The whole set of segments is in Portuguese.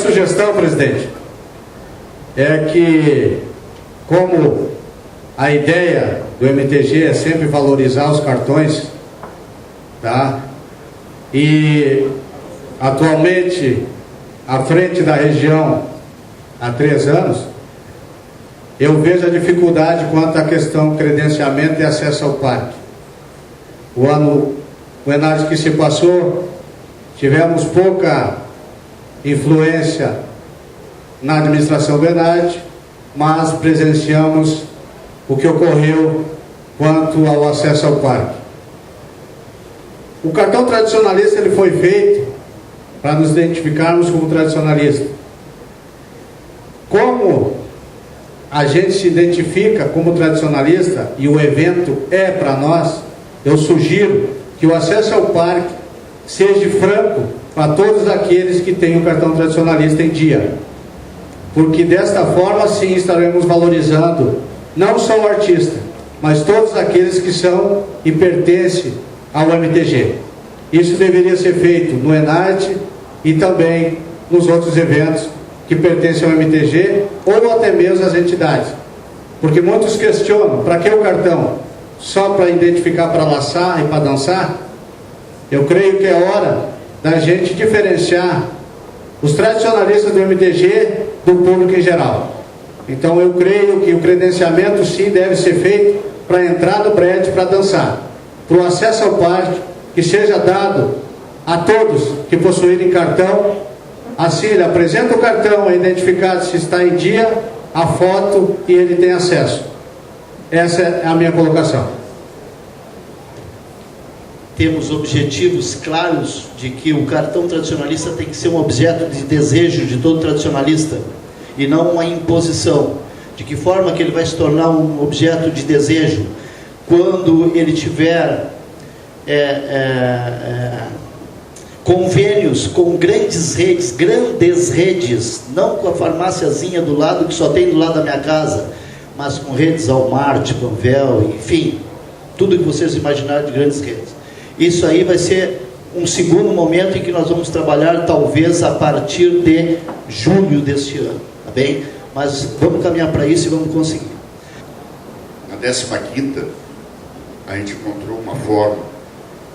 sugestão, presidente, é que, como a ideia do MTG é sempre valorizar os cartões, tá? E atualmente, à frente da região, há 3 anos, eu vejo a dificuldade quanto à questão credenciamento e acesso ao parque. O Enade que se passou, tivemos pouca influência na administração do Enade, mas presenciamos o que ocorreu quanto ao acesso ao parque. O cartão tradicionalista ele foi feito para nos identificarmos como tradicionalista. Como a gente se identifica como tradicionalista e o evento é para nós, eu sugiro que o acesso ao parque seja franco para todos aqueles que têm o cartão tradicionalista em dia. Porque desta forma sim estaremos valorizando não só o artista, mas todos aqueles que são e pertencem ao MTG. Isso deveria ser feito no Enarte e também nos outros eventos que pertencem ao MTG ou até mesmo às entidades. Porque muitos questionam, para que o cartão? Só para identificar, para laçar e para dançar? Eu creio que é hora da gente diferenciar os tradicionalistas do MTG do público em geral. Então eu creio que o credenciamento sim deve ser feito para entrar no prédio para dançar. Para o acesso ao parque, que seja dado a todos que possuírem cartão. Assim ele apresenta o cartão, é identificado se está em dia, a foto e ele tem acesso. Essa é a minha colocação. Temos objetivos claros de que o cartão tradicionalista tem que ser um objeto de desejo de todo tradicionalista e não uma imposição. De que forma que ele vai se tornar um objeto de desejo? Quando ele tiver convênios com grandes redes, não com a farmáciazinha do lado que só tem do lado da minha casa, mas com redes Walmart, Panvel, enfim, tudo que vocês imaginarem de grandes redes. Isso aí vai ser um segundo momento em que nós vamos trabalhar, talvez a partir de julho deste ano, tá bem? Mas vamos caminhar para isso e vamos conseguir. Na 15ª, a gente encontrou uma forma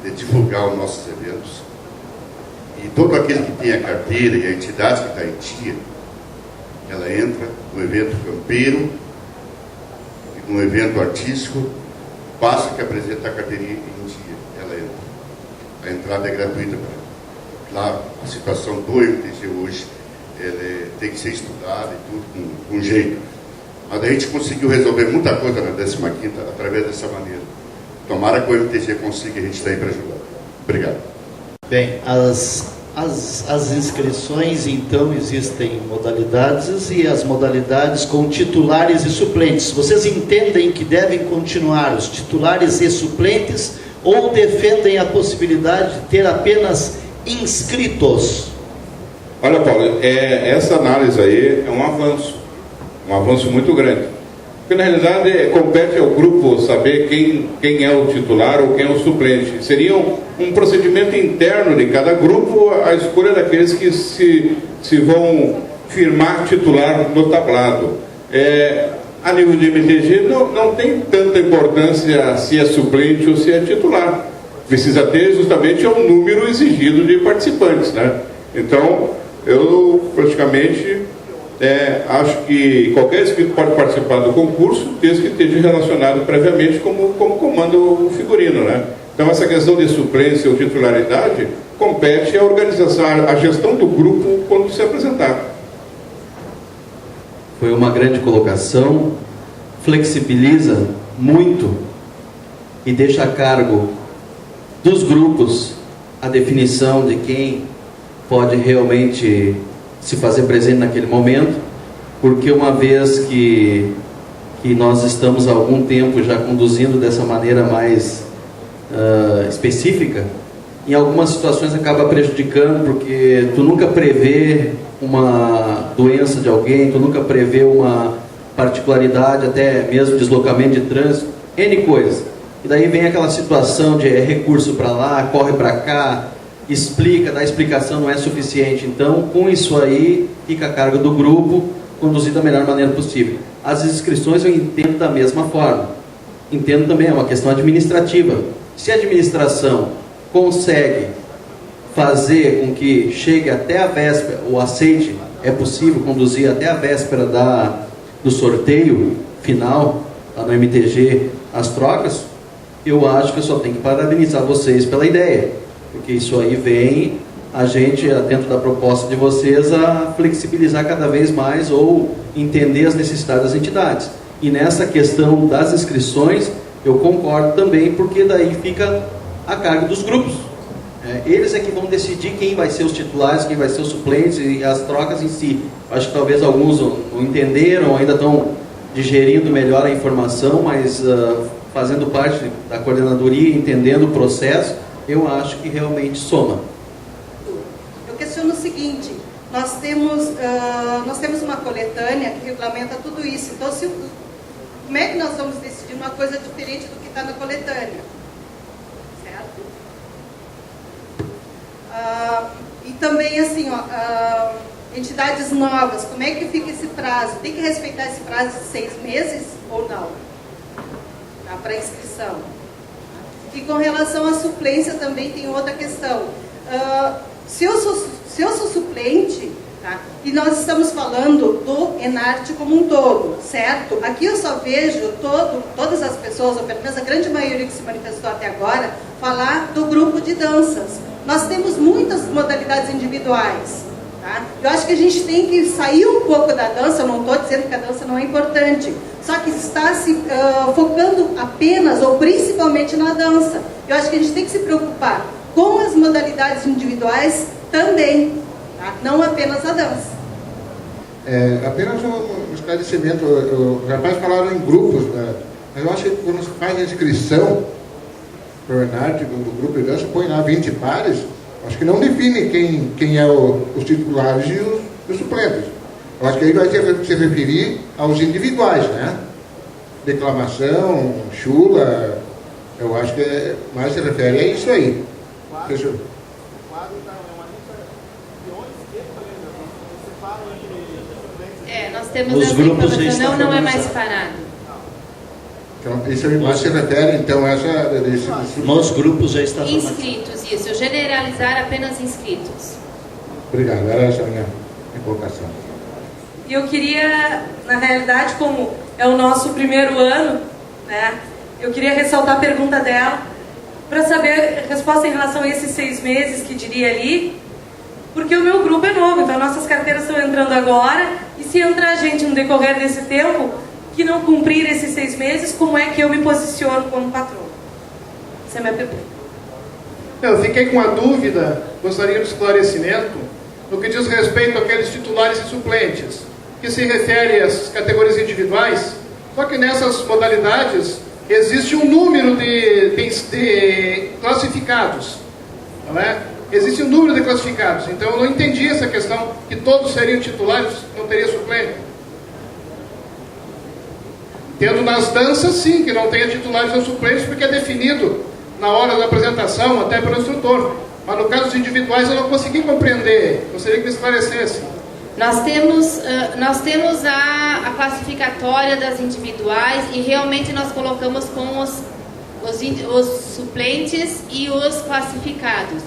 de divulgar os nossos eventos. E todo aquele que tem a carteira e a entidade que está em dia, ela entra no evento campeiro e no evento artístico, basta que apresente a carteirinha em dia, ela entra. A entrada é gratuita para ela. Claro, a situação do MTG hoje tem que ser estudada e tudo com jeito. Mas a gente conseguiu resolver muita coisa na 15ª através dessa maneira. Tomara que o MTG consiga, a gente está aí para ajudar. Obrigado. Bem, as inscrições, então, existem modalidades e as modalidades com titulares e suplentes. Vocês entendem que devem continuar os titulares e suplentes ou defendem a possibilidade de ter apenas inscritos? Olha, Paulo, essa análise aí é um avanço muito grande. Porque, na realidade, compete ao grupo saber quem é o titular ou quem é o suplente. Seria um procedimento interno de cada grupo a escolha daqueles que se vão firmar titular no tablado. A nível de MTG, não tem tanta importância se é suplente ou se é titular. Precisa ter justamente o número exigido de participantes, né? Então, eu praticamente... acho que qualquer inscrito pode participar do concurso, desde que esteja relacionado previamente como comanda o figurino, né? Então essa questão de suplência ou titularidade compete à organização, à gestão do grupo quando se apresentar. Foi uma grande colocação, flexibiliza muito e deixa a cargo dos grupos a definição de quem pode realmente se fazer presente naquele momento, porque uma vez que nós estamos há algum tempo já conduzindo dessa maneira mais específica, em algumas situações acaba prejudicando, porque tu nunca prevê uma doença de alguém, tu nunca prevê uma particularidade, até mesmo deslocamento de trânsito, N coisas. E daí vem aquela situação de recurso para lá, corre para cá, explica, dá explicação, não é suficiente. Então, com isso aí, fica a cargo do grupo conduzir da melhor maneira possível. As inscrições eu entendo da mesma forma. Entendo também, é uma questão administrativa. Se a administração consegue fazer com que chegue até a véspera, ou aceite, é possível conduzir até a véspera do sorteio final, lá no MTG, as trocas, eu acho que eu só tenho que parabenizar vocês pela ideia, porque isso aí vem a gente, dentro da proposta de vocês, a flexibilizar cada vez mais ou entender as necessidades das entidades. E nessa questão das inscrições, eu concordo também, porque daí fica a cargo dos grupos. Eles é que vão decidir quem vai ser os titulares, quem vai ser os suplentes e as trocas em si. Acho que talvez alguns não entenderam, ainda estão digerindo melhor a informação, mas fazendo parte da coordenadoria, entendendo o processo, eu acho que realmente soma. Eu questiono o seguinte, nós temos uma coletânea que regulamenta tudo isso, então como é que nós vamos decidir uma coisa diferente do que está na coletânea? Certo? E também assim, entidades novas, como é que fica esse prazo? Tem que respeitar esse prazo de 6 meses ou não? Tá, para inscrição. E com relação à suplência também tem outra questão. Se eu sou suplente, tá, e nós estamos falando do Enarte como um todo, certo? Aqui eu só vejo todas as pessoas, ou pelo menos a grande maioria que se manifestou até agora, falar do grupo de danças. Nós temos muitas modalidades individuais. Tá? Eu acho que a gente tem que sair um pouco da dança, eu não estou dizendo que a dança não é importante, só que está se focando apenas ou principalmente na dança. Eu acho que a gente tem que se preocupar com as modalidades individuais também, tá? Não apenas a dança. Apenas um esclarecimento, os rapazes falaram em grupos, né? Mas eu acho que quando se faz a inscrição para o Enarte do grupo de dança, põe lá 20 pares, acho que não define quem é os titulares e os suplentes. Eu acho que aí vai se referir aos individuais, né? Declamação, chula, eu acho que mais se refere a isso aí. Fechou. Nós temos essa informação, não é mais separado. Então, isso aí mais se refere, então, Nos grupos já está inscritos, isso. Generalizar apenas inscritos. Obrigado, era essa a minha colocação. E eu queria, na realidade, como é o nosso primeiro ano, né, eu queria ressaltar a pergunta dela, para saber a resposta em relação a esses 6 meses que diria ali, porque o meu grupo é novo, então nossas carteiras estão entrando agora, e se entrar gente no decorrer desse tempo, que não cumprir esses 6 meses, como é que eu me posiciono como patrão? Essa é a minha pergunta. Eu fiquei com uma dúvida, gostaria de esclarecimento, no que diz respeito àqueles titulares e suplentes, que se refere às categorias individuais, só que nessas modalidades existe um número de classificados, não é? Existe um número de classificados, então eu não entendi essa questão, que todos seriam titulares, não teria suplente. Tendo nas danças, sim, que não tenha titulares ou suplentes, porque é definido na hora da apresentação, até pelo instrutor. Mas no caso dos individuais eu não consegui compreender, gostaria que me esclarecesse. Nós temos a classificatória das individuais e realmente nós colocamos com os suplentes e os classificados.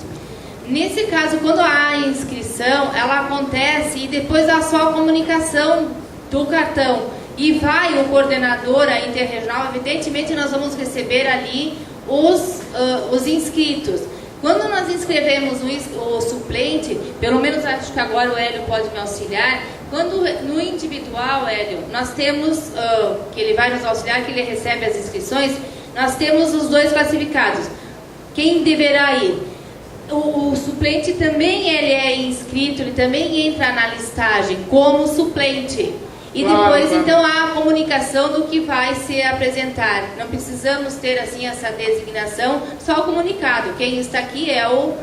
Nesse caso, quando há inscrição, ela acontece e depois há só a comunicação do cartão. E vai o coordenador, a interregional, evidentemente nós vamos receber ali os inscritos. Quando nós inscrevemos o suplente, pelo menos acho que agora o Hélio pode me auxiliar, quando no individual, Hélio, nós temos, que ele vai nos auxiliar, que ele recebe as inscrições, nós temos os 2 classificados. Quem deverá ir? O suplente também ele é inscrito, ele também entra na listagem como suplente. E depois, então, há a comunicação do que vai se apresentar. Não precisamos ter, assim, essa designação, só o comunicado. Quem está aqui é o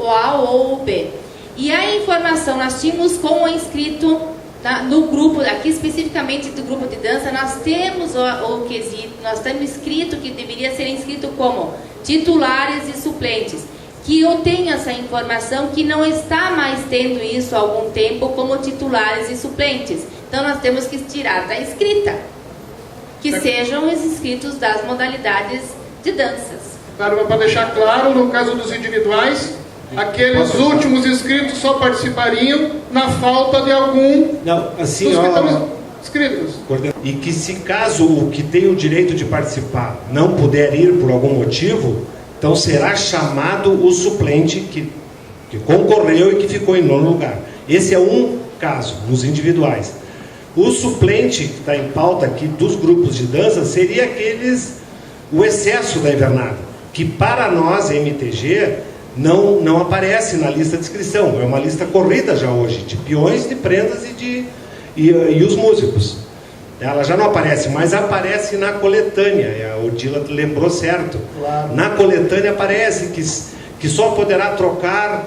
A ou o B. E a informação, nós tínhamos como inscrito no grupo, aqui especificamente do grupo de dança, nós temos o quesito, nós temos escrito que deveria ser inscrito como titulares e suplentes. que eu tenha essa informação, que não está mais tendo isso há algum tempo como titulares e suplentes. Então nós temos que tirar da escrita, que sejam os inscritos das modalidades de danças. Claro, para deixar claro, no caso dos individuais, aqueles últimos inscritos só participariam na falta de algum dos que estão inscritos. E que se caso o que tem o direito de participar não puder ir por algum motivo, então será chamado o suplente que concorreu e que ficou em nono lugar. Esse é um caso, nos individuais. O suplente que está em pauta aqui dos grupos de dança seria o excesso da invernada, que para nós, MTG, não aparece na lista de inscrição. É uma lista corrida já hoje, de peões, de prendas e os músicos. Ela já não aparece, mas aparece na coletânea. A Odila lembrou certo. Claro. Na coletânea aparece que só poderá trocar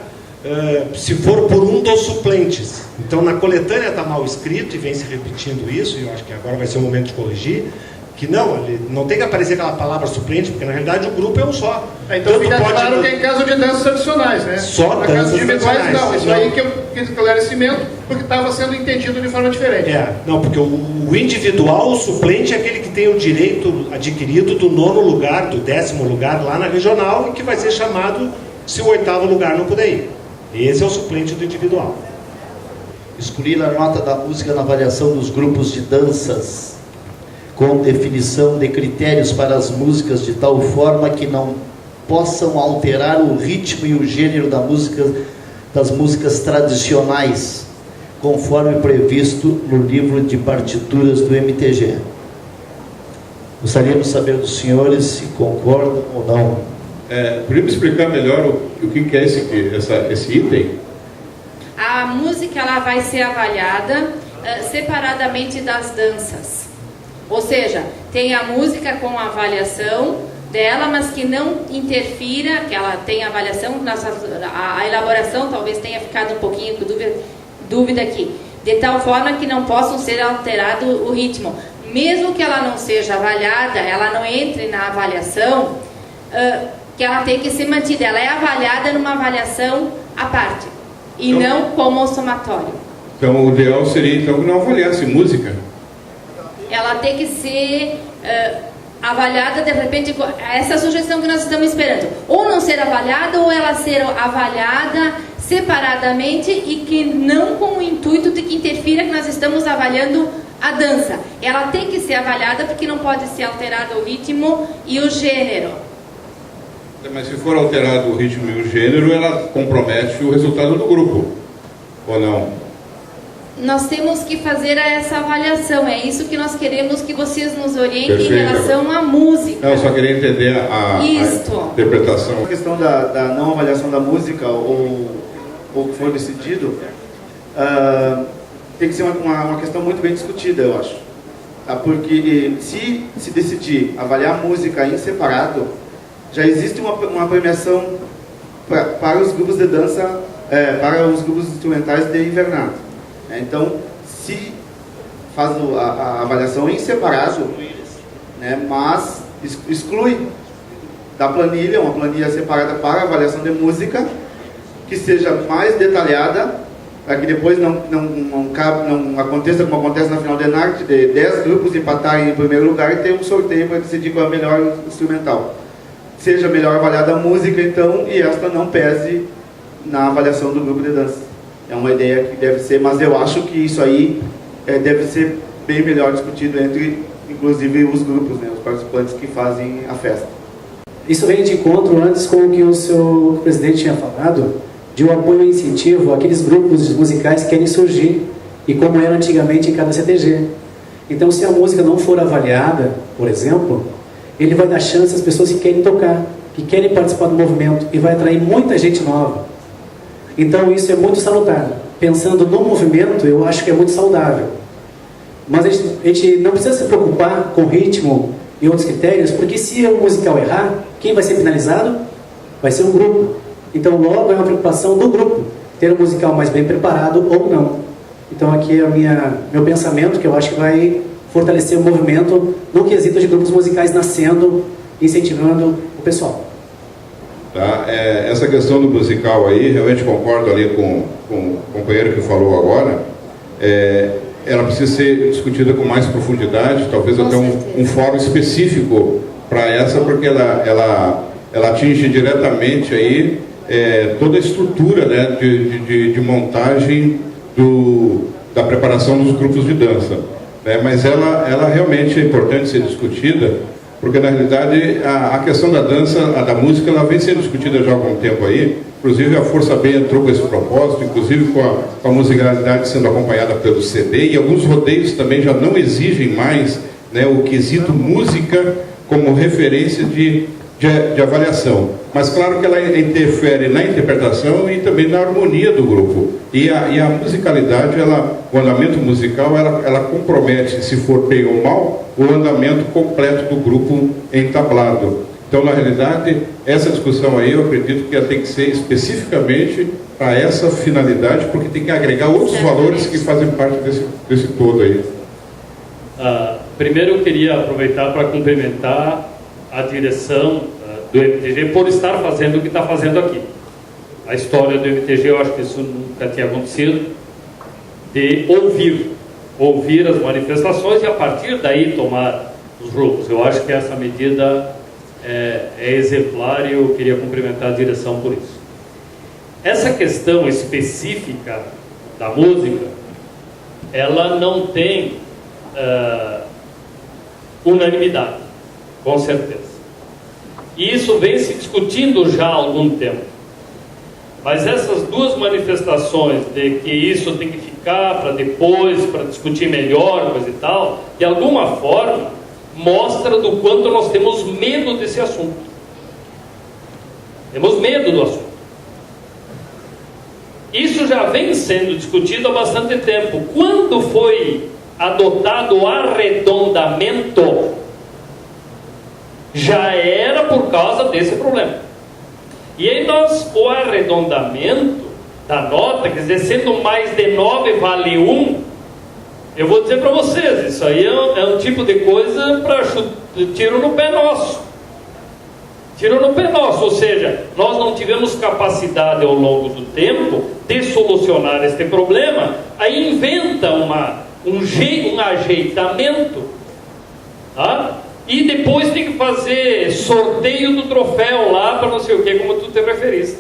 se for por um dos suplentes. Então na coletânea está mal escrito e vem se repetindo isso, e eu acho que agora vai ser o momento de corrigir, que não tem que aparecer aquela palavra suplente, porque na realidade o grupo é um só. Então fica claro que é em caso de danças tradicionais, né? Só na danças caso de individuais, tradicionais. não. Isso aí que eu fiz esclarecimento, porque estava sendo entendido de forma diferente. Não, porque o individual, o suplente, é aquele que tem o direito adquirido do nono lugar, do 10º lugar lá na regional, e que vai ser chamado se o 8º lugar não puder ir. Esse é o suplente do individual. Excluir a nota da música na avaliação dos grupos de danças, com definição de critérios para as músicas de tal forma que não possam alterar o ritmo e o gênero das músicas tradicionais, conforme previsto no livro de partituras do MTG. Gostaríamos de saber dos senhores se concordam ou não. Podia me explicar melhor o que é esse item? A música ela vai ser avaliada separadamente das danças. Ou seja, tem a música com a avaliação dela, mas que não interfira, que ela tem avaliação, a elaboração talvez tenha ficado um pouquinho com dúvida aqui, de tal forma que não possam ser alterado o ritmo. Mesmo que ela não seja avaliada, ela não entre na avaliação, que ela tem que ser mantida. Ela é avaliada numa avaliação à parte, e não como somatório. Então o ideal seria que não avaliasse música. Ela tem que ser avaliada, de repente, essa sugestão que nós estamos esperando. Ou não ser avaliada, ou ela ser avaliada separadamente e que não com o intuito de que interfira que nós estamos avaliando a dança. Ela tem que ser avaliada porque não pode ser alterado o ritmo e o gênero. Mas se for alterado o ritmo e o gênero, ela compromete o resultado do grupo, ou não? Nós temos que fazer essa avaliação. É isso que nós queremos que vocês nos orientem. Perfeito. Em relação à música. Eu só queria entender a interpretação. A questão da não avaliação da música, ou o que for decidido, tem que ser uma questão muito bem discutida, eu acho. Porque se decidir avaliar a música em separado, já existe uma premiação para os grupos de dança, para os grupos instrumentais de invernado. Então, se faz a avaliação em separado, né, mas exclui da planilha, uma planilha separada para a avaliação de música, que seja mais detalhada, para que depois não aconteça como acontece na final de NART, de 10 grupos empatarem em primeiro lugar e ter um sorteio para decidir qual é a melhor instrumental. Seja melhor avaliada a música, então, e esta não pese na avaliação do grupo de dança. É uma ideia que deve ser, mas eu acho que isso aí deve ser bem melhor discutido entre, inclusive, os grupos, né, os participantes que fazem a festa. Isso vem de encontro antes com o que o seu presidente tinha falado, de um apoio e incentivo àqueles grupos musicais que querem surgir, e como era antigamente em cada CTG. Então, se a música não for avaliada, por exemplo, ele vai dar chance às pessoas que querem tocar, que querem participar do movimento, e vai atrair muita gente nova. Então isso é muito salutar. Pensando no movimento, eu acho que é muito saudável. Mas a gente não precisa se preocupar com ritmo e outros critérios, porque se o musical errar, quem vai ser penalizado? Vai ser um grupo. Então logo é uma preocupação do grupo, ter um musical mais bem preparado ou não. Então aqui é meu pensamento, que eu acho que vai fortalecer o movimento no quesito de grupos musicais nascendo, incentivando o pessoal. Tá? Essa questão do musical aí, realmente concordo ali com o companheiro que falou agora, ela precisa ser discutida com mais profundidade, talvez até um fórum específico para essa, porque ela atinge diretamente aí toda a estrutura, né, de montagem da preparação dos grupos de dança. Né? Mas ela realmente é importante ser discutida, porque na realidade a questão da dança, da música, ela vem sendo discutida já há algum tempo aí. Inclusive a Força B entrou com esse propósito, inclusive com a musicalidade sendo acompanhada pelo CD, e alguns rodeios também já não exigem mais, né, o quesito música como referência de avaliação. Mas claro que ela interfere na interpretação e também na harmonia do grupo. E a musicalidade, o andamento musical, ela compromete, se for bem ou mal, o andamento completo do grupo entablado. Então, na realidade, essa discussão aí, eu acredito que ela tem que ser especificamente para essa finalidade, porque tem que agregar outros valores que fazem parte desse todo aí. Primeiro, eu queria aproveitar para cumprimentar a direção do MTG por estar fazendo o que está fazendo aqui. A história do MTG, eu acho que isso nunca tinha acontecido, de ouvir as manifestações e a partir daí tomar os rumos. Eu acho que essa medida é exemplar e eu queria cumprimentar a direção por isso. Essa questão específica da música, ela não tem unanimidade, com certeza. E isso vem se discutindo já há algum tempo. Mas essas duas manifestações de que isso tem que ficar para depois, para discutir melhor, coisa e tal, de alguma forma, mostra do quanto nós temos medo desse assunto. Temos medo do assunto. Isso já vem sendo discutido há bastante tempo. Quando foi adotado o arredondamento, já era por causa desse problema. E aí o arredondamento da nota, quer dizer, sendo mais de 9 vale 1, eu vou dizer para vocês, isso aí é um tipo de coisa para tiro no pé nosso. Tiro no pé nosso, ou seja, nós não tivemos capacidade ao longo do tempo de solucionar este problema, aí inventa um ajeitamento, tá? E depois tem que fazer sorteio do troféu lá para não sei o que, como tu te referiste.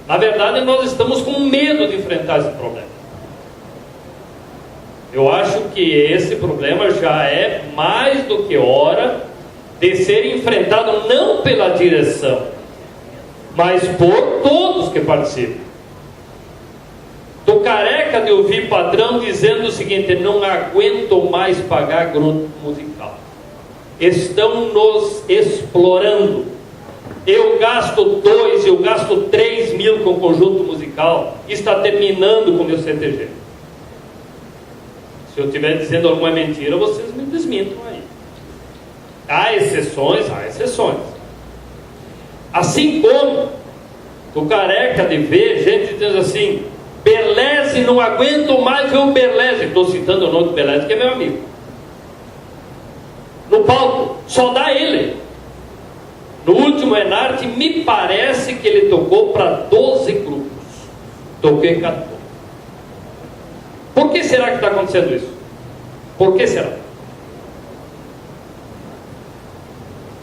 Na verdade, nós estamos com medo de enfrentar esse problema. Eu acho que esse problema já é mais do que hora de ser enfrentado não pela direção, mas por todos que participam. Tô careca de ouvir padrão dizendo o seguinte: não aguento mais pagar grupo musical. Estão nos explorando. Eu gasto 2, eu gasto 3 mil com conjunto musical. Está terminando com o meu CTG. Se eu estiver dizendo alguma mentira, vocês me desmintam aí. Há exceções, há exceções. Assim como tô careca de ver gente dizendo assim: Berlese, não aguento mais ver o Berlese. Estou citando o nome do Berlese, que é meu amigo. No palco, só dá ele. No último Enarte, me parece que ele tocou para 12 grupos. Toquei 14. Por que será que está acontecendo isso? Por que será?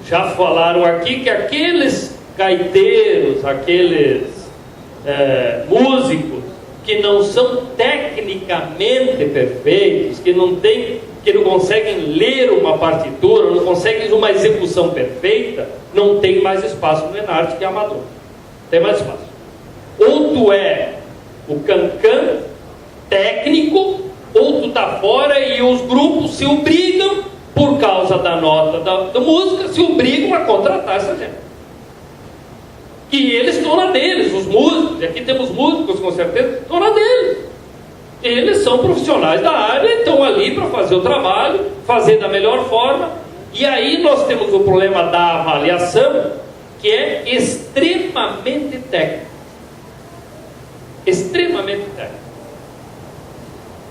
Já falaram aqui que aqueles gaiteiros, aqueles músicos que não são tecnicamente perfeitos, que não conseguem ler uma partitura, não conseguem uma execução perfeita, não tem mais espaço no Enarte, que é amador. Tem mais espaço. Ou tu é o cancan técnico, ou tu tá fora e os grupos se obrigam, por causa da nota da música, se obrigam a contratar essa gente. E eles estão na deles, os músicos, e aqui temos músicos com certeza, estão na deles. Eles são profissionais da área, estão ali para fazer o trabalho, fazer da melhor forma. E aí nós temos o problema da avaliação, que é extremamente técnico. Extremamente técnico.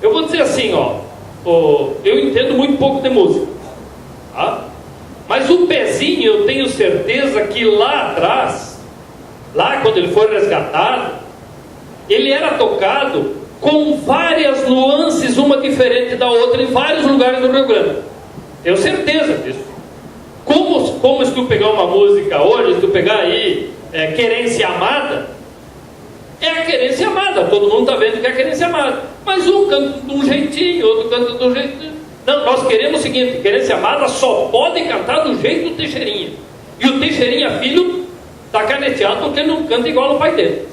Eu vou dizer assim, eu entendo muito pouco de música, tá? Mas o pezinho, eu tenho certeza que lá atrás, lá quando ele foi resgatado, ele era tocado com várias nuances, uma diferente da outra, em vários lugares do Rio Grande. Tenho certeza disso. Como se tu pegar uma música hoje, se tu pegar aí Querência Amada, é a Querência Amada, todo mundo está vendo que é a Querência Amada, mas um canta de um jeitinho, outro canta de um jeitinho. Não, nós queremos o seguinte: Querência Amada só pode cantar do jeito do Teixeirinha, e o Teixeirinha filho está caneteado porque não canta igual ao pai dele.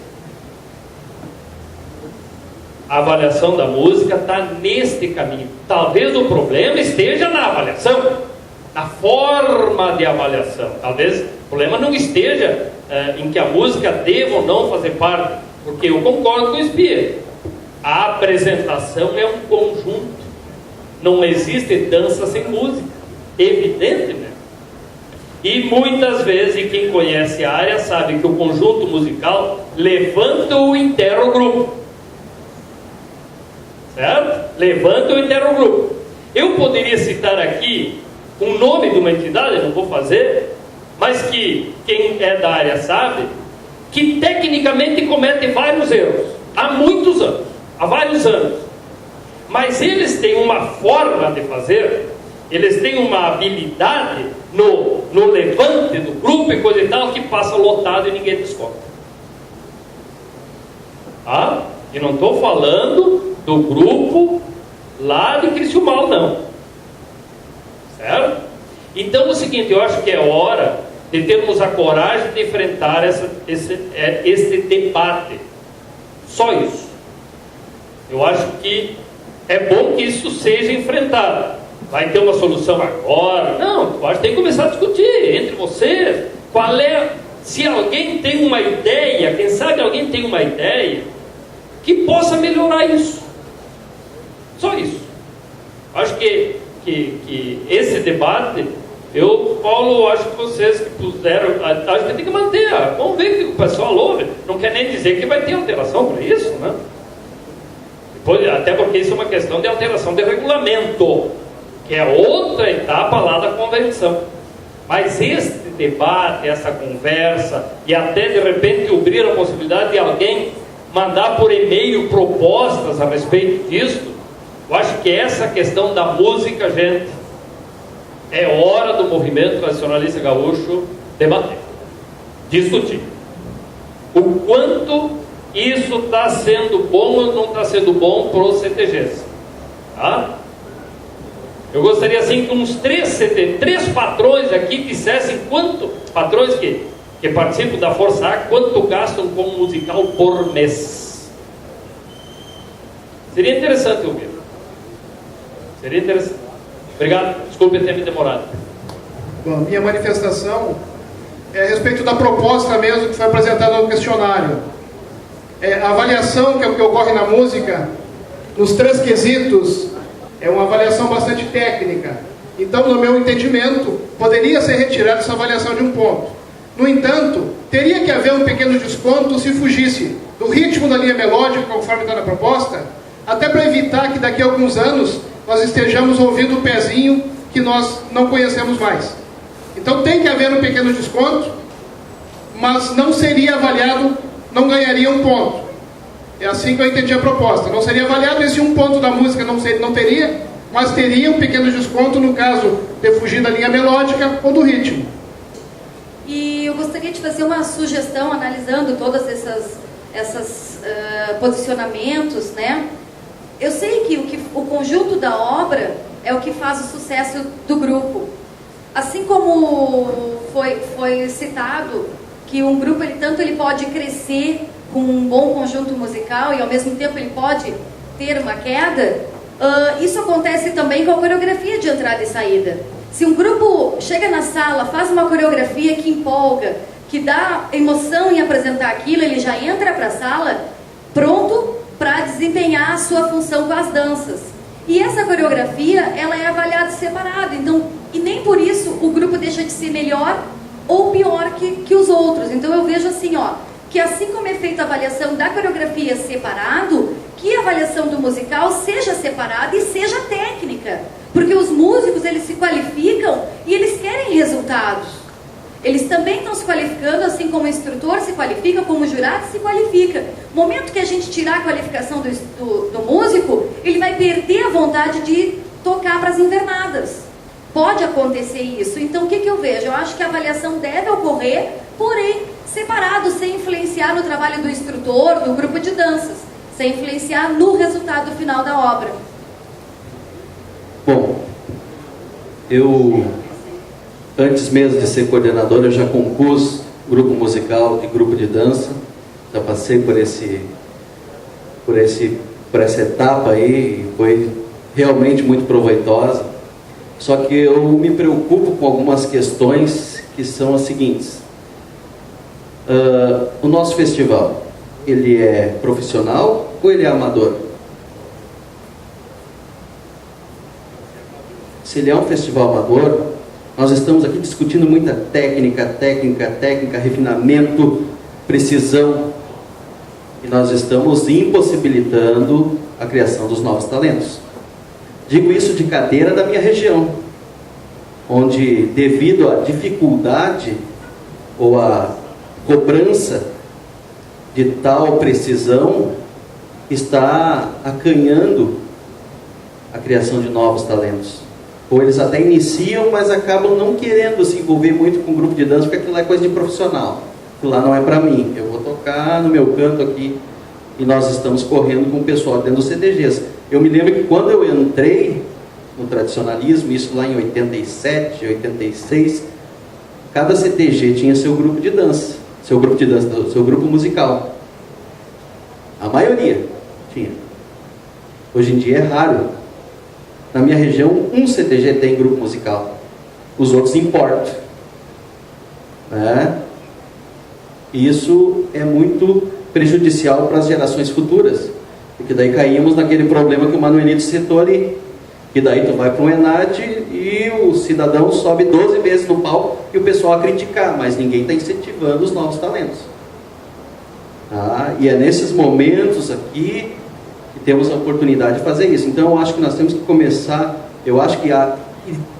A avaliação da música está neste caminho. Talvez o problema esteja na avaliação, na forma de avaliação. Talvez o problema não esteja em que a música deva ou não fazer parte, porque eu concordo com o Espia. A apresentação é um conjunto. Não existe dança sem música, evidentemente. E muitas vezes, e quem conhece a área sabe que o conjunto musical levanta ou integra o grupo. Certo? Levanta ou integra o grupo. Eu poderia citar aqui um nome de uma entidade, não vou fazer, mas que quem é da área sabe, que tecnicamente comete vários erros, há muitos anos, há vários anos. Mas eles têm uma forma de fazer, eles têm uma habilidade no levante do grupo e coisa e tal, que passa lotado e ninguém descobre. Tá? E não estou falando do grupo lá de Criciúmal, não. Certo? Então é o seguinte, eu acho que é hora de termos a coragem de enfrentar esse debate. Só isso. Eu acho que é bom que isso seja enfrentado. Vai ter uma solução agora? Não, eu acho que tem que começar a discutir entre vocês. Qual é, se alguém tem uma ideia, quem sabe alguém tem uma ideia que possa melhorar isso. Só isso. Acho que esse debate, Paulo, acho que vocês que puseram, acho que tem que manter. Vamos ver o que o pessoal ouve. Não quer nem dizer que vai ter alteração para isso, né? Depois, até porque isso é uma questão de alteração de regulamento, que é outra etapa lá da convenção. Mas este debate, essa conversa, e até de repente abrir a possibilidade de alguém mandar por e-mail propostas a respeito disso, eu acho que essa questão da música, gente, é hora do movimento tradicionalista gaúcho debater, discutir o quanto isso está sendo bom ou não está sendo bom para os CTGs. Tá? Eu gostaria assim que uns três patrões aqui dissessem quanto, patrões que participam da Força A, quanto gastam com musical por mês. Seria interessante ouvir. Seria interessante. Obrigado, desculpe ter me demorado. Bom, minha manifestação é a respeito da proposta mesmo que foi apresentada no questionário. A avaliação que ocorre na música, nos 3 quesitos, é uma avaliação bastante técnica. Então, no meu entendimento, poderia ser retirada essa avaliação de um ponto. No entanto, teria que haver um pequeno desconto se fugisse do ritmo da linha melódica, conforme está na proposta, até para evitar que daqui a alguns anos nós estejamos ouvindo o pezinho que nós não conhecemos mais. Então tem que haver um pequeno desconto, mas não seria avaliado, não ganharia um ponto. É assim que eu entendi a proposta. Não seria avaliado esse um ponto da música, não teria, mas teria um pequeno desconto no caso de fugir da linha melódica ou do ritmo. E eu gostaria de fazer uma sugestão, analisando todos esses posicionamentos, né? Eu sei que o conjunto da obra é o que faz o sucesso do grupo. Assim como foi citado que um grupo ele pode crescer com um bom conjunto musical e ao mesmo tempo ele pode ter uma queda, isso acontece também com a coreografia de entrada e saída. Se um grupo chega na sala, faz uma coreografia que empolga, que dá emoção em apresentar aquilo, ele já entra para a sala pronto para desempenhar a sua função com as danças. E essa coreografia, ela é avaliada separada, então, e nem por isso o grupo deixa de ser melhor ou pior que os outros. Então eu vejo assim, que assim como é feita a avaliação da coreografia separado, que a avaliação do musical seja separada e seja técnica. Porque os músicos, eles se qualificam e eles querem resultados. Eles também estão se qualificando, assim como o instrutor se qualifica, como o jurado se qualifica. No momento que a gente tirar a qualificação do músico, ele vai perder a vontade de tocar para as invernadas. Pode acontecer isso. Então, o que eu vejo? Eu acho que a avaliação deve ocorrer, porém, separado, sem influenciar no trabalho do instrutor, do grupo de danças, sem influenciar no resultado final da obra. Bom, eu, antes mesmo de ser coordenador, eu já compus grupo musical de grupo de dança, já passei por essa etapa aí, foi realmente muito proveitosa. Só que eu me preocupo com algumas questões que são as seguintes. O nosso festival, ele é profissional ou ele é amador? Se ele é um festival amador, nós estamos aqui discutindo muita técnica, refinamento, precisão, e nós estamos impossibilitando a criação dos novos talentos. Digo isso de cadeira da minha região, onde, devido à dificuldade ou à cobrança de tal precisão, está acanhando a criação de novos talentos. Ou eles até iniciam, mas acabam não querendo se envolver muito com o grupo de dança, porque aquilo é coisa de profissional. Aquilo lá não é para mim, eu vou tocar no meu canto aqui. E nós estamos correndo com o pessoal dentro dos CTGs. Eu me lembro que quando eu entrei no tradicionalismo, isso lá em 87, 86, cada CTG tinha seu grupo de dança, seu grupo musical. A maioria tinha. Hoje em dia é raro. Na minha região, um CTG tem grupo musical, os outros importam, né? Isso é muito prejudicial para as gerações futuras, porque daí caímos naquele problema que o Manuelito citou ali, que daí tu vai para um ENAD e o cidadão sobe 12 vezes no palco e o pessoal a criticar, mas ninguém está incentivando os novos talentos. E é nesses momentos aqui que temos a oportunidade de fazer isso. Então eu acho que nós temos que começar, eu acho que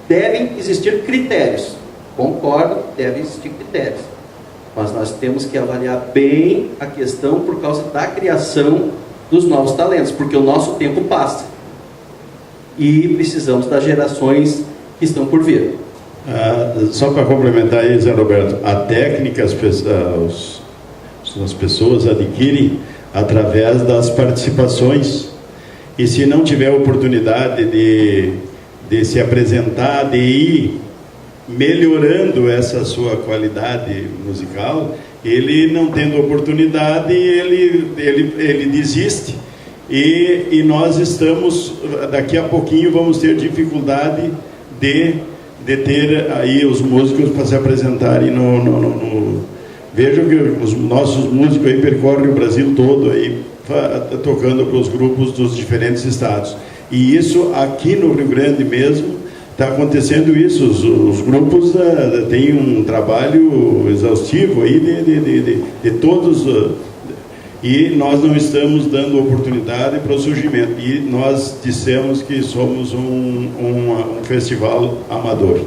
devem existir critérios, concordo, devem existir critérios, mas nós temos que avaliar bem a questão por causa da criação dos novos talentos, porque o nosso tempo passa e precisamos das gerações que estão por vir. Só para complementar aí, Zé Roberto, a técnica as pessoas adquirem através das participações, e se não tiver oportunidade de se apresentar, de ir melhorando essa sua qualidade musical, ele não tendo oportunidade, ele desiste, e nós estamos, daqui a pouquinho vamos ter dificuldade de ter aí os músicos para se apresentarem Vejam que os nossos músicos aí percorrem o Brasil todo aí, tocando para os grupos dos diferentes estados. E isso aqui no Rio Grande mesmo está acontecendo isso. Os grupos têm um trabalho exaustivo aí de todos, e nós não estamos dando oportunidade para o surgimento. E nós dissemos que somos um festival amador.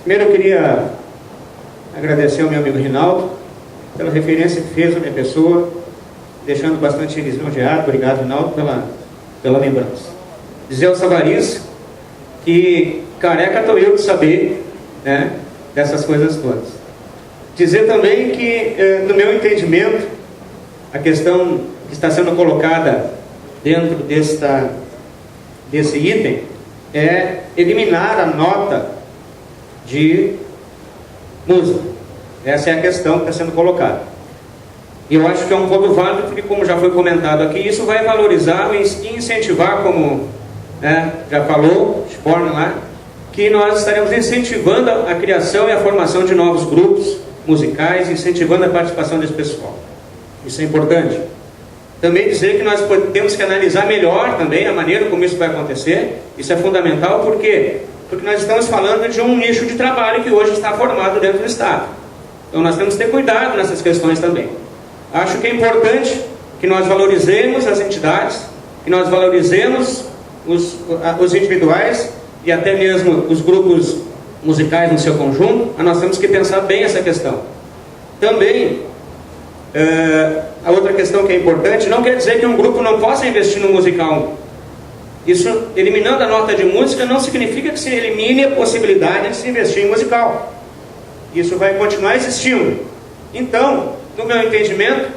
Primeiro eu queria agradecer ao meu amigo Rinaldo pela referência que fez à minha pessoa, deixando bastante lisonjeado. Obrigado, Rinaldo, pela lembrança. Dizer ao Savariz que careca estou eu de saber, né, dessas coisas todas. Dizer também que, no meu entendimento, a questão que está sendo colocada dentro desse item é eliminar a nota de música. Essa é a questão que está sendo colocada. E eu acho que é um ponto válido, porque, como já foi comentado aqui, isso vai valorizar e incentivar, como já falou, Sporn lá, que nós estaremos incentivando a criação e a formação de novos grupos musicais, incentivando a participação desse pessoal. Isso é importante. Também dizer que nós temos que analisar melhor também a maneira como isso vai acontecer. Isso é fundamental, por quê? Porque nós estamos falando de um nicho de trabalho que hoje está formado dentro do Estado. Então nós temos que ter cuidado nessas questões também. Acho que é importante que nós valorizemos as entidades, que nós valorizemos os individuais e até mesmo os grupos musicais no seu conjunto, nós temos que pensar bem essa questão. Também, a outra questão que é importante, não quer dizer que um grupo não possa investir no musical. Isso, eliminando a nota de música, não significa que se elimine a possibilidade de se investir em musical. Isso vai continuar existindo. Então, no meu entendimento,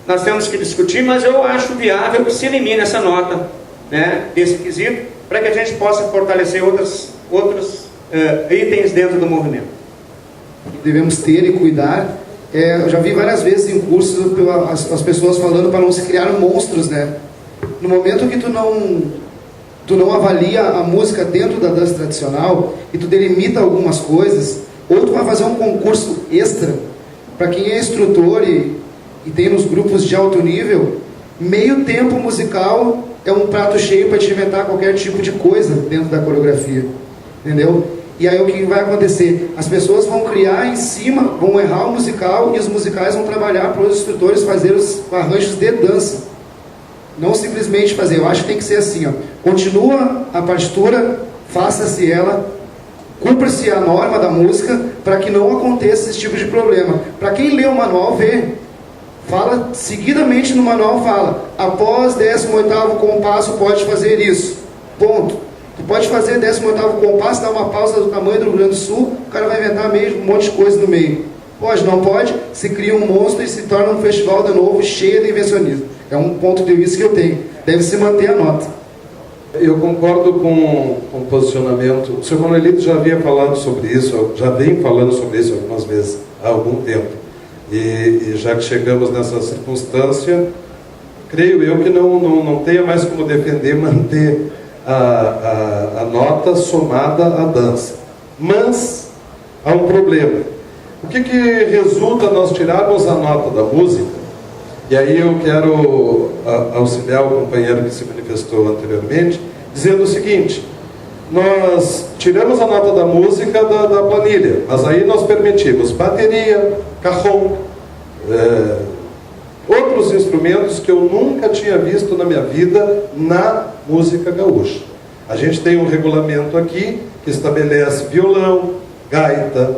nós temos que discutir, mas eu acho viável que se elimine essa nota, né, desse quesito, para que a gente possa fortalecer outros itens dentro do movimento. Devemos ter e cuidar. Eu já vi várias vezes em cursos as pessoas falando para não se criar monstros, né? No momento que tu não avalia a música dentro da dança tradicional e tu delimita algumas coisas, ou tu vai fazer um concurso extra para quem é instrutor e tem nos grupos de alto nível, meio tempo musical é um prato cheio para te inventar qualquer tipo de coisa dentro da coreografia, entendeu? E aí o que vai acontecer? As pessoas vão criar em cima, vão errar o musical, e os musicais vão trabalhar para os instrutores fazer os arranjos de dança. Não simplesmente fazer. Eu acho que tem que ser assim, ó. Continua a partitura, faça-se ela, cumpra-se a norma da música, para que não aconteça esse tipo de problema. Para quem lê o manual, vê. Fala, seguidamente no manual fala, após 18º compasso pode fazer isso. Ponto. Tu pode fazer 18º compasso, dar uma pausa do tamanho do Rio Grande do Sul, o cara vai inventar meio, um monte de coisa no meio. Pode, não pode, se cria um monstro e se torna um festival de novo cheio de invencionismo. É um ponto de vista que eu tenho. Deve se manter a nota. Eu concordo com o posicionamento. O senhor Manuelito já havia falado sobre isso, já vem falando sobre isso algumas vezes, há algum tempo. E já que chegamos nessa circunstância, creio eu que não tenha mais como defender manter a nota somada à dança. Mas há um problema. O que resulta nós tirarmos a nota da música? E aí eu quero auxiliar o companheiro que se manifestou anteriormente, dizendo o seguinte: nós tiramos a nota da música da planilha, mas aí nós permitimos bateria, cajón, outros instrumentos que eu nunca tinha visto na minha vida na música gaúcha. A gente tem um regulamento aqui que estabelece violão, gaita,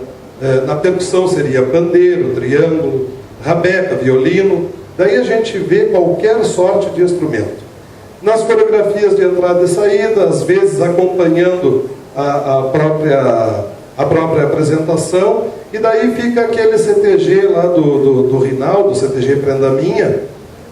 na percussão seria pandeiro, triângulo, rabeca, violino. Daí a gente vê qualquer sorte de instrumento. Nas coreografias de entrada e saída, às vezes acompanhando a própria apresentação, e daí fica aquele CTG lá do Rinaldo, CTG Prenda Minha,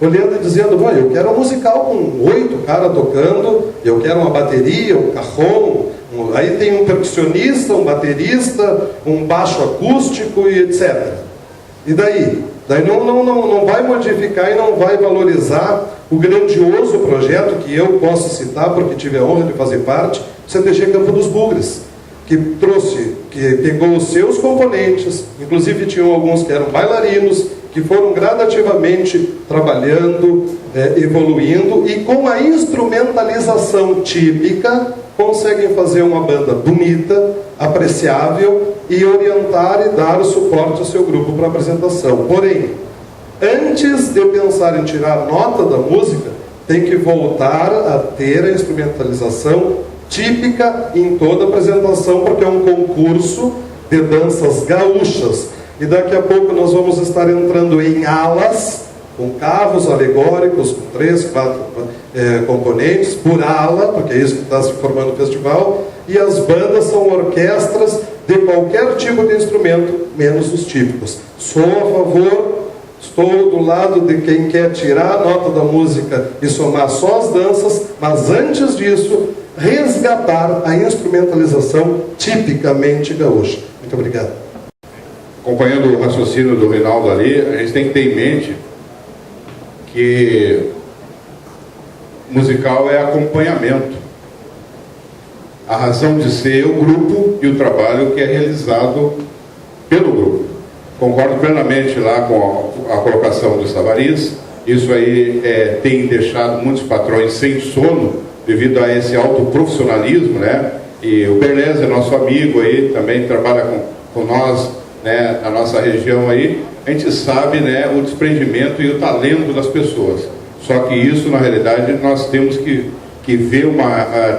olhando e dizendo, olha, eu quero um musical com 8 caras tocando, eu quero uma bateria, um cajón, aí tem um percussionista, um baterista, um baixo acústico e etc. E daí? Daí não vai modificar e não vai valorizar o grandioso projeto que eu posso citar, porque tive a honra de fazer parte, do CTG Campo dos Bugres, que pegou os seus componentes, inclusive tinham alguns que eram bailarinos, que foram gradativamente trabalhando, evoluindo, e com a instrumentalização típica, conseguem fazer uma banda bonita, apreciável, e orientar e dar o suporte ao seu grupo para a apresentação. Porém, antes de pensar em tirar nota da música, tem que voltar a ter a instrumentalização típica em toda a apresentação, porque é um concurso de danças gaúchas. E daqui a pouco nós vamos estar entrando em alas, com carros alegóricos, com 3, 4 componentes por ala, porque é isso que está se formando o festival, e as bandas são orquestras de qualquer tipo de instrumento, menos os típicos. Sou a favor, estou do lado de quem quer tirar a nota da música e somar só as danças, mas antes disso, resgatar a instrumentalização tipicamente gaúcha. Muito obrigado. Acompanhando o raciocínio do Reinaldo ali, a gente tem que ter em mente que musical é acompanhamento. A razão de ser o grupo e o trabalho que é realizado pelo grupo. Concordo plenamente lá com a colocação dos Tavares. Isso aí tem deixado muitos patrões sem sono devido a esse alto profissionalismo, né? E o Berlez é nosso amigo aí, também trabalha com nós, né, na nossa região aí. A gente sabe, né, o desprendimento e o talento das pessoas. Só que isso, na realidade, nós temos que que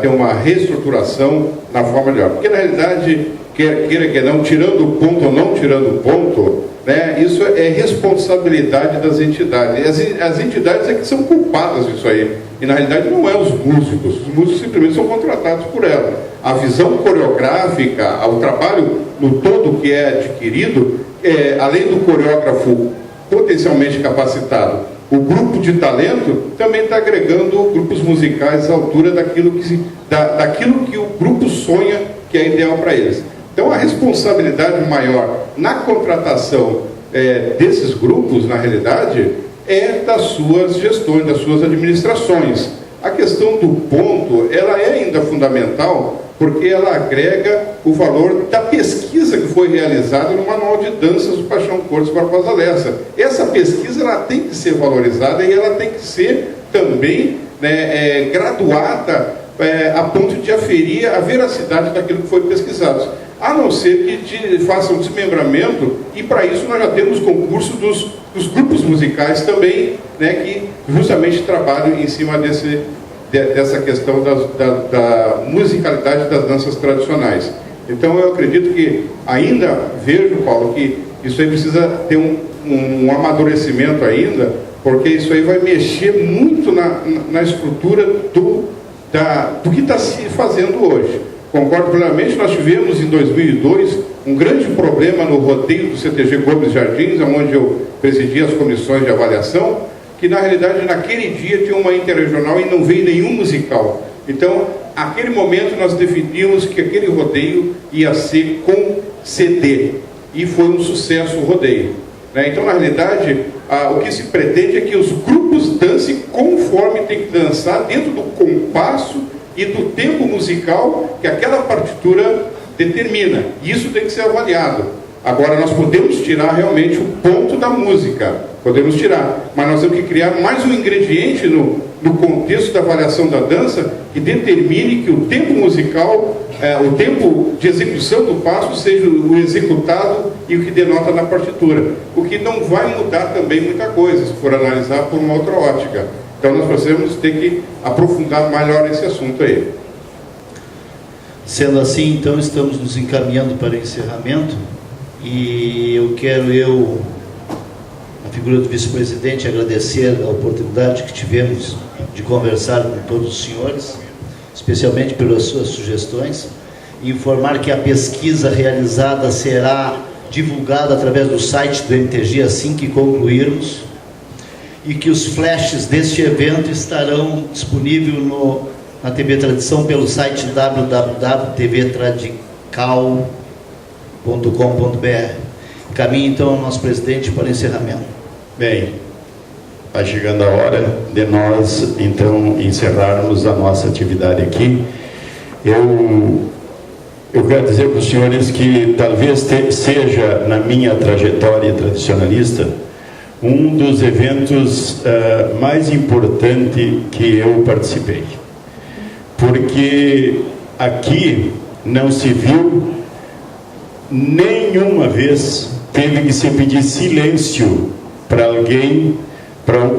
tem uma reestruturação na forma de obra. Porque, na realidade, queira que não, tirando o ponto ou não tirando o ponto, né, isso é responsabilidade das entidades. As entidades é que são culpadas disso aí. E, na realidade, não é os músicos. Os músicos simplesmente são contratados por ela. A visão coreográfica, o trabalho no todo que é adquirido, além do coreógrafo potencialmente capacitado, o grupo de talento também está agregando grupos musicais à altura daquilo que o grupo sonha que é ideal para eles. Então, a responsabilidade maior na contratação desses grupos, na realidade, é das suas gestões, das suas administrações. A questão do ponto, ela é ainda fundamental, porque ela agrega o valor da pesquisa que foi realizada no Manual de Danças do Paixão Cortes Barbosa Lessa. Essa pesquisa ela tem que ser valorizada e ela tem que ser também, né, graduada a ponto de aferir a veracidade daquilo que foi pesquisado. A não ser que façam desmembramento, e para isso nós já temos concurso dos grupos musicais também, né, que justamente trabalham em cima dessa questão da musicalidade das danças tradicionais. Então eu acredito que ainda vejo, Paulo, que isso aí precisa ter um amadurecimento ainda, porque isso aí vai mexer muito na estrutura do que está se fazendo hoje. Concordo plenamente, nós tivemos em 2002 um grande problema no rodeio do CTG Gomes Jardins, onde eu presidi as comissões de avaliação, que na realidade naquele dia tinha uma interregional e não veio nenhum musical. Então, naquele momento nós definimos que aquele rodeio ia ser com CD, e foi um sucesso o rodeio, né? Então, na realidade, o que se pretende é que os grupos dancem conforme tem que dançar, dentro do compasso e do tempo musical que aquela partitura determina. Isso tem que ser avaliado. Agora, nós podemos tirar realmente o ponto da música, podemos tirar, mas nós temos que criar mais um ingrediente no contexto da avaliação da dança que determine que o tempo musical, o tempo de execução do passo seja o executado e o que denota na partitura, o que não vai mudar também muita coisa, se for analisar por uma outra ótica. Então nós precisamos ter que aprofundar melhor esse assunto aí. Sendo assim, então, estamos nos encaminhando para o encerramento, e eu quero, na figura do vice-presidente, agradecer a oportunidade que tivemos de conversar com todos os senhores, especialmente pelas suas sugestões, e informar que a pesquisa realizada será divulgada através do site do MTG assim que concluirmos, e que os flashes deste evento estarão disponíveis na TV Tradição pelo site www.tvtradical.com.br. Caminho então ao nosso presidente para o encerramento. Bem, vai chegando a hora de nós então encerrarmos a nossa atividade aqui. Eu quero dizer para os senhores que talvez seja, na minha trajetória tradicionalista, um dos eventos mais importantes que eu participei, porque aqui não se viu nenhuma vez teve que se pedir silêncio para alguém para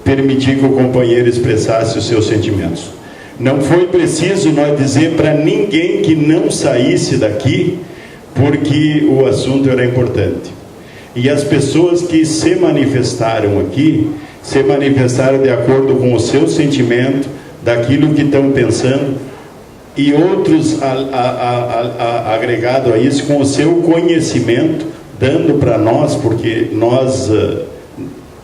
permitir que o companheiro expressasse os seus sentimentos. Não foi preciso nós dizer para ninguém que não saísse daqui, porque o assunto era importante. E as pessoas que se manifestaram aqui, se manifestaram de acordo com o seu sentimento, daquilo que estão pensando, e outros agregado a isso com o seu conhecimento, dando para nós, porque nós,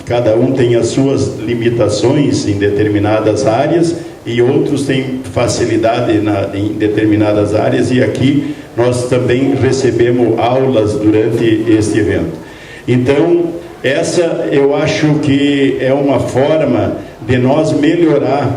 cada um tem as suas limitações em determinadas áreas, e outros têm facilidade em determinadas áreas, e aqui nós também recebemos aulas durante este evento. Então, essa eu acho que é uma forma de nós melhorar,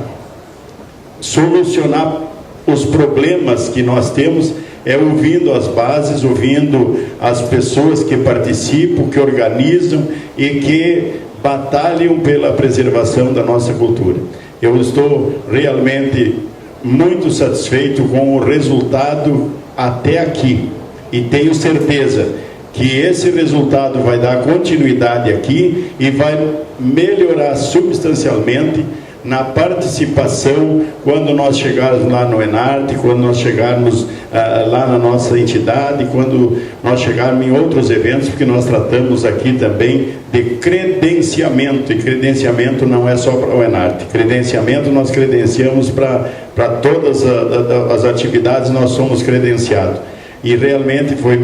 solucionar os problemas que nós temos, ouvindo as bases, ouvindo as pessoas que participam, que organizam e que batalham pela preservação da nossa cultura. Eu estou realmente muito satisfeito com o resultado até aqui, e tenho certeza que esse resultado vai dar continuidade aqui e vai melhorar substancialmente na participação, quando nós chegarmos lá no Enarte, quando nós chegarmos lá na nossa entidade, quando nós chegarmos em outros eventos, porque nós tratamos aqui também de credenciamento, e credenciamento não é só para o Enarte, credenciamento nós credenciamos para todas as atividades, nós somos credenciados. E realmente foi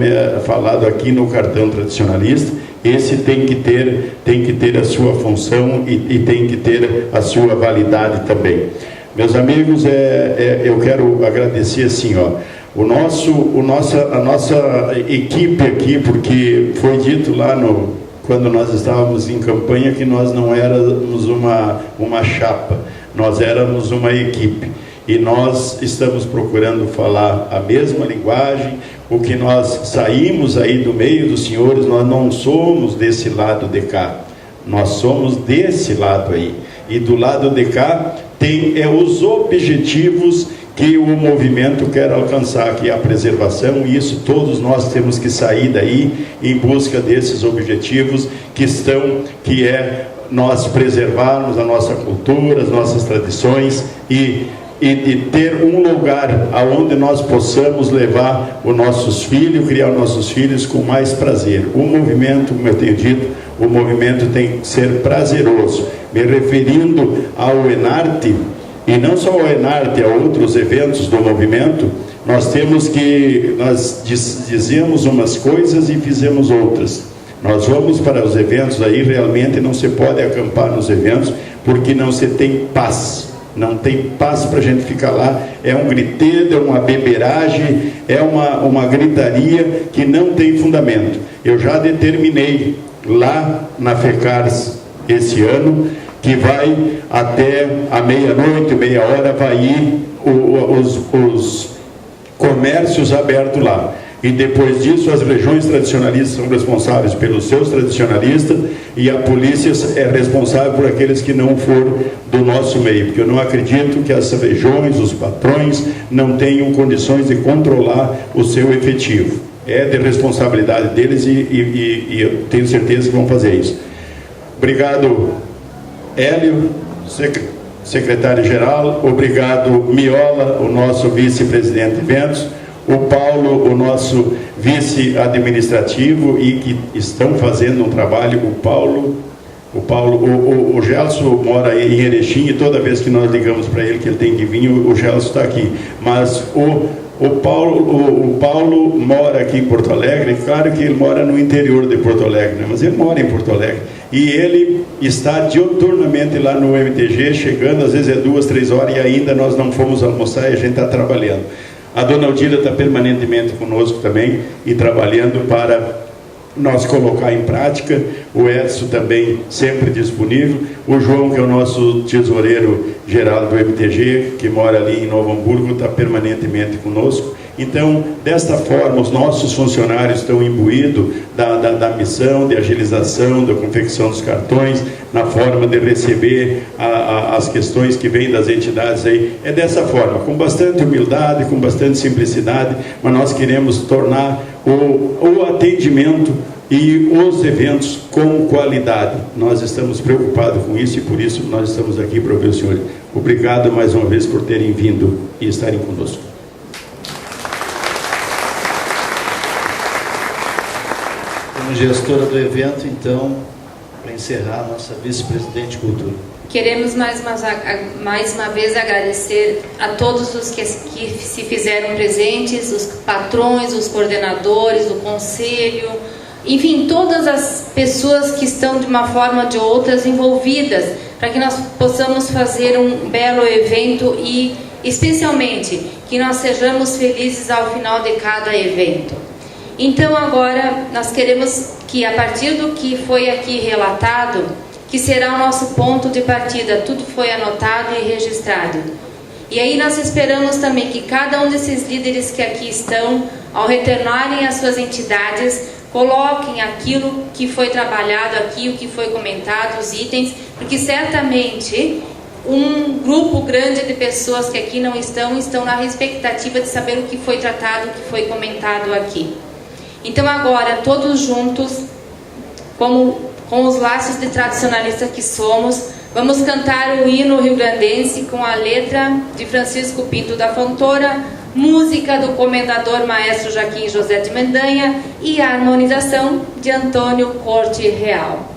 falado aqui no cartão tradicionalista, esse tem que ter a sua função e tem que ter a sua validade também. Meus amigos, eu quero agradecer assim, ó, a nossa equipe aqui, porque foi dito lá quando nós estávamos em campanha que nós não éramos uma chapa, nós éramos uma equipe. E nós estamos procurando falar a mesma linguagem. O que nós saímos aí do meio dos senhores, nós não somos desse lado de cá, nós somos desse lado aí. E do lado de cá tem os objetivos que o movimento quer alcançar, que é a preservação, e isso todos nós temos que sair daí em busca desses objetivos que é nós preservarmos a nossa cultura, as nossas tradições e ter um lugar aonde nós possamos levar os nossos filhos, criar os nossos filhos com mais prazer. O movimento, como eu tenho dito, o movimento tem que ser prazeroso. Me referindo ao Enarte, e não só ao Enarte, a outros eventos do movimento, nós dizemos umas coisas e fizemos outras. Nós vamos para os eventos aí, realmente não se pode acampar nos eventos, porque não se tem paz. Não tem paz para a gente ficar lá, é um griteiro, é uma beberagem, é uma gritaria que não tem fundamento. Eu já determinei lá na FECARS esse ano, que vai até a meia-noite, meia hora, vai ir os comércios abertos lá. E depois disso, as regiões tradicionalistas são responsáveis pelos seus tradicionalistas e a polícia é responsável por aqueles que não foram do nosso meio, porque eu não acredito que as regiões, os patrões, não tenham condições de controlar o seu efetivo. É de responsabilidade deles e eu tenho certeza que vão fazer isso. Obrigado, Hélio, secretário-geral. Obrigado, Miola, o nosso vice-presidente de eventos. O Paulo, o nosso vice-administrativo, e que estão fazendo um trabalho. O Gelson mora em Erechim, e toda vez que nós ligamos para ele que ele tem que vir, o Gelson está aqui. Mas o Paulo mora aqui em Porto Alegre. Claro que ele mora no interior de Porto Alegre, né? Mas ele mora em Porto Alegre. E ele está diuturnamente lá no MTG, chegando, às vezes é 2, 3 horas, e ainda nós não fomos almoçar e a gente está trabalhando. A dona Odila está permanentemente conosco também e trabalhando para nós colocar em prática. O Edson também sempre disponível. O João, que é o nosso tesoureiro geral do MTG, que mora ali em Novo Hamburgo, está permanentemente conosco. Então, desta forma, os nossos funcionários estão imbuídos da missão de agilização, da confecção dos cartões, na forma de receber as questões que vêm das entidades aí. É dessa forma, com bastante humildade, com bastante simplicidade, mas nós queremos tornar o atendimento e os eventos com qualidade. Nós estamos preocupados com isso e por isso nós estamos aqui para ouvir o senhor. Obrigado mais uma vez por terem vindo e estarem conosco. Como gestora do evento, então, para encerrar, a nossa vice-presidente de Cultura. Queremos mais uma vez agradecer a todos os que se fizeram presentes, os patrões, os coordenadores, o conselho, enfim, todas as pessoas que estão de uma forma ou de outras envolvidas, para que nós possamos fazer um belo evento e, especialmente, que nós sejamos felizes ao final de cada evento. Então, agora, nós queremos que, a partir do que foi aqui relatado, que será o nosso ponto de partida, tudo foi anotado e registrado. E aí nós esperamos também que cada um desses líderes que aqui estão, ao retornarem às suas entidades, coloquem aquilo que foi trabalhado aqui, o que foi comentado, os itens, porque certamente um grupo grande de pessoas que aqui não estão na expectativa de saber o que foi tratado, o que foi comentado aqui. Então agora, todos juntos, com os laços de tradicionalistas que somos, Vamos cantar o hino rio-grandense com a letra de Francisco Pinto da Fontoura, música do comendador maestro Joaquim José de Mendanha e a harmonização de Antônio Corte Real.